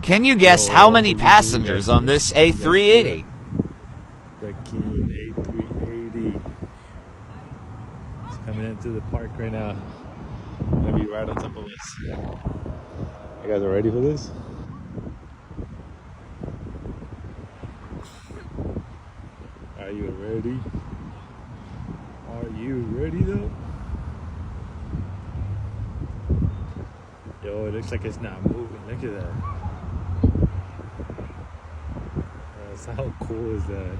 Can you guess how many passengers on this A380? The Keen A380. It's coming into the park right now. I'm gonna be right on top of us. You guys are ready for this? Are you ready? Are you ready though? Yo, it looks like it's not moving. Look at that. How cool is that?